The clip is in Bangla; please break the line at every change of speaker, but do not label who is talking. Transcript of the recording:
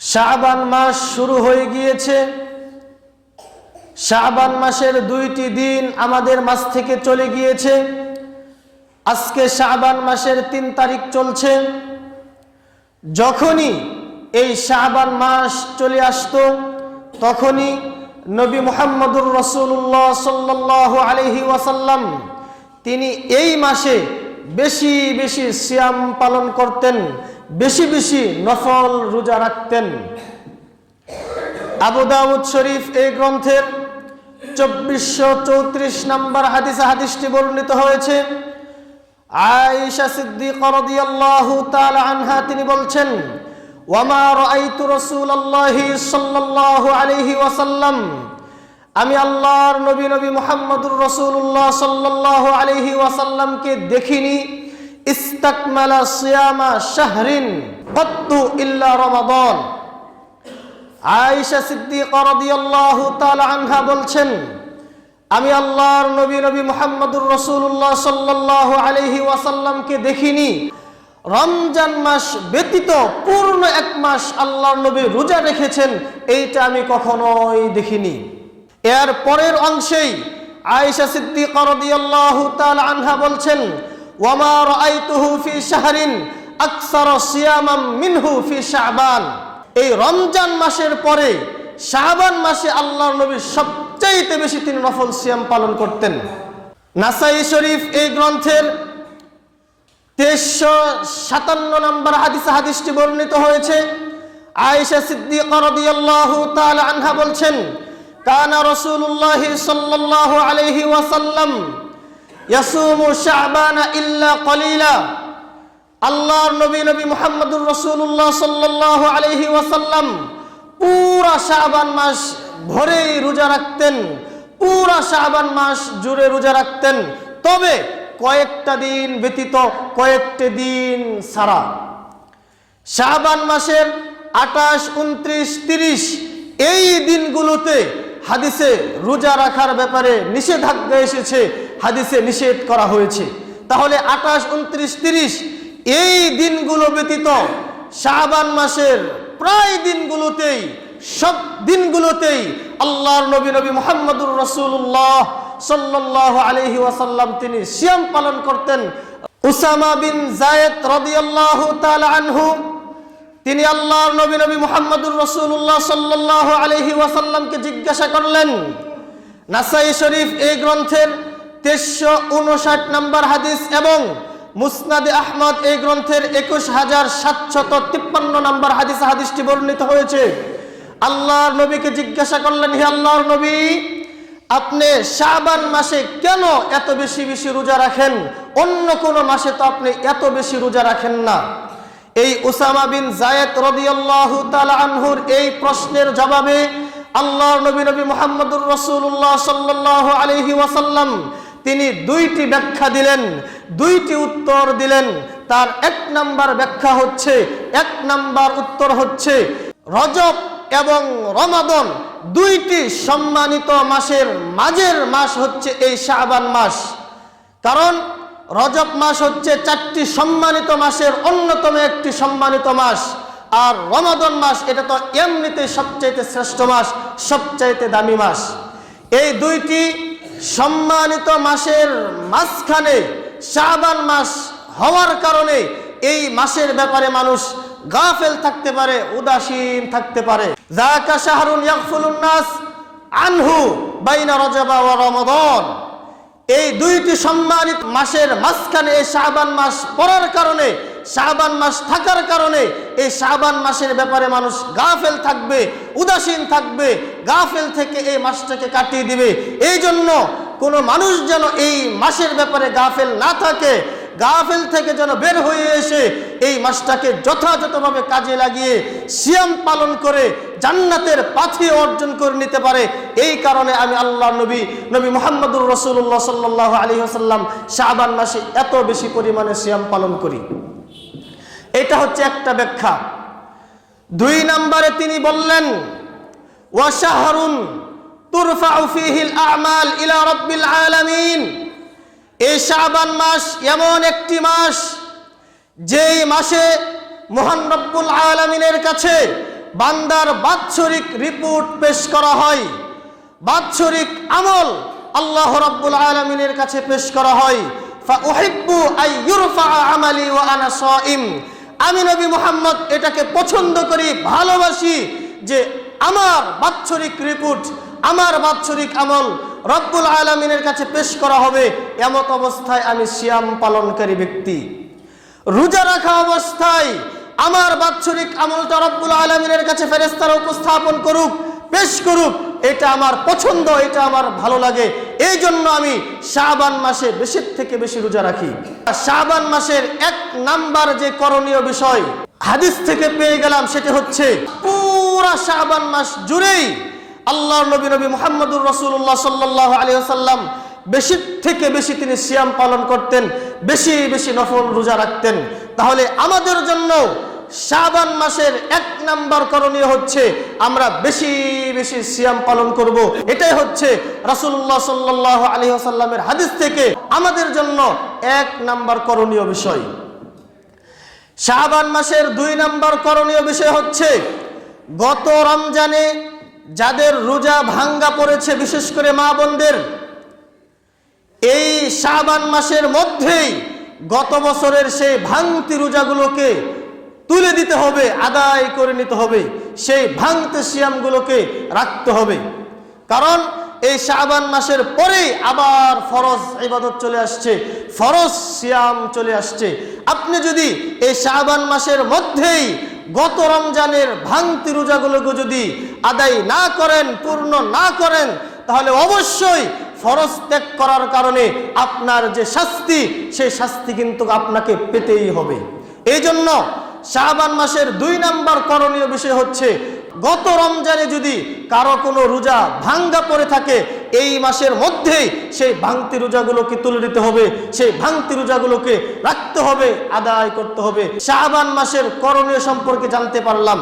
শাবান মাস শুরু হয়ে গিয়েছে। শাবান মাসের 2টি দিন আমাদের মাঝ থেকে চলে গিয়েছে। আজকে শাবান মাসের 3 তারিখ চলছে। যখনই এই শাবান মাস চলে আসতো তখনই নবী মুহাম্মদুর রাসূলুল্লাহ সাল্লাল্লাহু আলাইহি ওয়াসাল্লাম তিনি এই মাসে বেশি বেশি সিয়াম পালন করতেন, বেশি বেশি নফল রোজা রাখতেন। আবু দাউদ শরীফ এই গ্রন্থের 2434 নম্বর হাদিসটি বর্ণিত হয়েছে। আয়েশা সিদ্দিকা রাদিয়াল্লাহু তাআলা আনহা তিনি বলছেন, ওয়ামা রাআইতু রাসূলুল্লাহি সাল্লাল্লাহু আলাইহি ওয়াসাল্লাম, আমি আল্লাহর নবী মুহাম্মদুর রাসূলুল্লাহ সাল্লাল্লাহু আলাইহি ওয়াসাল্লামকে দেখিনি ইস্তাকমালা সিয়ামা শাহরিন কত্তু ইল্লা রমাদান। আয়েশা সিদ্দিকা রাদিয়াল্লাহু তাআলা আনহা বলছেন, আমি আল্লাহর নবী মুহাম্মদুর রাসূলুল্লাহ সাল্লাল্লাহু আলাইহি ওয়াসাল্লামকে দেখিনি রমজান মাস ব্যতীত পূর্ণ 1 মাস আল্লাহর নবী রোজা রেখেছেন, এইটা আমি কখনোই দেখিনি। এর পরের অংশেই আয়েশা সিদ্দিকা রাদিয়াল্লাহু তাআলা আনহা বলছেন, ওয়ামা রাআইতুহু ফি শাহরিন আকসারা সিয়ামাম মিনহু ফি শাবান। এই রমজান মাসের পরে শাবান মাসে আল্লাহর নবী সবচেয়ে বেশি তিনি নফল সিয়াম পালন করতেন। নাসাই শরীফ এই গ্রন্থের 2357 নম্বর হাদিসটি বর্ণিত হয়েছে। আয়েশা সিদ্দিকা রাদিয়াল্লাহু তাআলা আনহা বলছেন, কানা রাসূলুল্লাহ সাল্লাল্লাহু আলাইহি ওয়াসাল্লাম ইয়াসুমু শাবানা ইল্লা কলিলা। আল্লাহর নবী মুহাম্মদুর রাসূলুল্লাহ সাল্লাল্লাহু আলাইহি ওয়াসাল্লাম পুরা শাবান মাস ভরেই রোজা রাখতেন, পুরা শাবান মাস জুড়ে রোজা রাখতেন, তবে কয়েকটা দিন ব্যতীত কয়েকটি দিন ছাড়া। শাবান মাসের 28, 29, 30 এই দিনগুলোতে হাদিসে রোজা রাখার ব্যাপারে নিষেধাজ্ঞা এসেছে, হাদিসে নিষেধ করা হয়েছে। তাহলে 28, 29, 30 এই দিনগুলো ব্যতীত শাবান মাসের প্রায় দিনগুলোতেই, সব দিনগুলোতেই আল্লাহর নবী মুহাম্মদুর রাসূলুল্লাহ সাল্লাল্লাহু আলাইহি ওয়াসাল্লাম তিনি সিয়াম পালন করতেন। উসামা বিন যায়েদ রাদিয়াল্লাহু তাআলা আনহু তিনি আল্লাহর নবী মুহাম্মদুর রাসূলুল্লাহ সাল্লাল্লাহু আলাইহি ওয়াসাল্লামকে জিজ্ঞাসা করলেন। নাসাই শরীফ এই গ্রন্থের 2359 নম্বর হাদিস এবং মুসনাদে আহমদ এই গ্রন্থের 21753 নম্বর হাদিসটি বর্ণিত হয়েছে। আল্লাহর নবীকে জিজ্ঞাসা করলেন, হে আল্লাহর নবী, আপনি শাবান মাসে কেন এত বেশি বেশি রোজা রাখেন? অন্য কোন মাসে তো আপনি এত বেশি রোজা রাখেন না। এই উসামা বিন যায়েদ রাদিয়াল্লাহু তাআলা আনহুর এই প্রশ্নের জবাবে আল্লাহর নবী মুহাম্মদুর রাসূলুল্লাহ সাল্লাল্লাহু আলাইহি ওয়াসাল্লাম তিনি 2টি ব্যাখ্যা দিলেন, 2টি উত্তর দিলেন। তার 1 নাম্বার ব্যাখ্যা হচ্ছে, 1 নাম্বার উত্তর হচ্ছে, রজব এবং রমাদান 2টি সম্মানিত মাসের মাঝের মাস হচ্ছে এই শাবান মাস। কারণ রজব মাস হচ্ছে 4টি সম্মানিত মাসের অন্যতম একটি সম্মানিত মাস, আর রমাদান মাস এটা তো এমনিতে সবচাইতে শ্রেষ্ঠ মাস, সবচাইতে দামি মাস। এই 2টি সম্মানিত মাসের মাঝখানে শাবান মাস হওয়ার কারণে এই মাসের ব্যাপারে মানুষ গাফেল থাকতে পারে, উদাসীন থাকতে পারে। যাকা শাহরুন ইয়াগফুলুন নাস আনহু বাইনা রজব ওয়া রমাদান। এই 2টি সম্মানিত মাসের মাঝখানে এই শাবান মাস পড়ার কারণে, শাবান মাস থাকার কারণে এই শাবান মাসের ব্যাপারে মানুষ গাফেল থাকবে, উদাসীন থাকবে, গাফেল থেকে এই মাসটাকে কাটিয়ে দিবে। এই জন্য কোনো মানুষ যেন এই মাসের ব্যাপারে গাফেল না থাকে, গাফেল থেকে যেন বের হয়ে এসে এই মাসটাকে যথাযথভাবে কাজে লাগিয়ে সিয়াম পালন করে জান্নাতের পাথি অর্জন করে নিতে পারে। এই কারণে আমি আল্লাহর নবী মুহাম্মদুর রাসূলুল্লাহ সাল্লাল্লাহু আলাইহি ওয়াসাল্লাম শাবান মাসে এত বেশি পরিমাণে সিয়াম পালন করি। এটা হচ্ছে একটা ব্যাখ্যা। 2 নম্বরে তিনি বললেন, ওয়া শাহরুন তুরফাউ ফীহিল আ'মাল ইলা রাব্বিল আলামিন। এই শাবান মাস এমন একটি মাস যেই মাসে মহান রব্বুল আলামিনের কাছে বান্দার বাৎসরিক রিপোর্ট পেশ করা হয়, বাৎসরিক আমল আল্লাহ রাব্বুল আলামিনের কাছে পেশ করা হয়। ফাউহিব্বু আই ইউরফা আমালি ওয়া আনা সাইম, আমি নবী মুহাম্মদ এটাকে পছন্দ করি, ভালোবাসি যে আমার বাৎসরিক রিপোর্ট, আমার বাৎসরিক আমল রব্বুল আলামিনের কাছে পেশ করা হবে এমত অবস্থায় আমি সিয়াম পালনকারী ব্যক্তি। রোজা রাখা অবস্থায় আমার বাৎসরিক আমলটা রব্বুল আলামিনের কাছে ফেরেশতারা উপস্থাপন করুক, পেশ করুক, এটা আমার পছন্দ, এটা আমার ভালো লাগে। এই জন্য আমি শাবান মাসে বেশি থেকে বেশি রোজা রাখি। শাবান মাসের 1 নাম্বার যে করণীয় বিষয় হাদিস থেকে পেয়ে গেলাম, সেটা হচ্ছে পুরা শাবান মাস জুড়েই আল্লাহর নবী মুহাম্মদুর রাসূলুল্লাহ সাল্লাল্লাহু আলাইহি ওয়াসাল্লাম বেশি থেকে বেশি তিনি সিয়াম পালন করতেন, বেশি বেশি নফল রোজা রাখতেন। তাহলে আমাদের জন্য শাবান মাসের 1 নাম্বার করণীয় হচ্ছে আমরা বেশি বেশি সিয়াম পালন করব। এটাই হচ্ছে রাসূলুল্লাহ সাল্লাল্লাহু আলাইহি ওয়াসাল্লামের হাদিস থেকে আমাদের জন্য 1 নাম্বার করণীয় বিষয়। শাবান মাসের 2 নাম্বার করণীয় বিষয় হচ্ছে গত রমজানে যাদের রোজা ভাঙ্গা পড়েছে, বিশেষ করে মা বোনদের, এই শাবান মাসের মধ্যেই গত বছরের সেই ভাঙতি রোজাগুলোকে তুলে দিতে হবে, আদায় করে নিতে হবে, সেই ভাঙতি সিয়ামগুলোকে রাখতে হবে। কারণ এই শাবান মাসের পরেই আবার ফরজ ইবাদত চলে আসছে, ফরজ সিয়াম চলে আসছে। আপনি যদি এই শাবান মাসের মধ্যেই গত রমজানের ভাঙতি রোজাগুলোকে যদি আদায় না করেন, পূর্ণ না করেন, তাহলে অবশ্যই ফরজ ত্যাগ করার কারণে আপনার যে শাস্তি, সেই শাস্তি কিন্তু আপনাকে পেতেই হবে। এই জন্য শাবান মাসের 2 নাম্বার করণীয় বিষয় হচ্ছে গত রমজানে যদি কারো কোনো রোজা ভাঙ্গা পড়ে থাকে, এই মাসের মধ্যেই সেই ভাঙতি রোজাগুলোকে তুলে দিতে হবে, সেই ভাঙতি রোজাগুলোকে রাখতে হবে, আদায় করতে হবে। শাবান মাসের করণীয় সম্পর্কে জানতে পারলাম।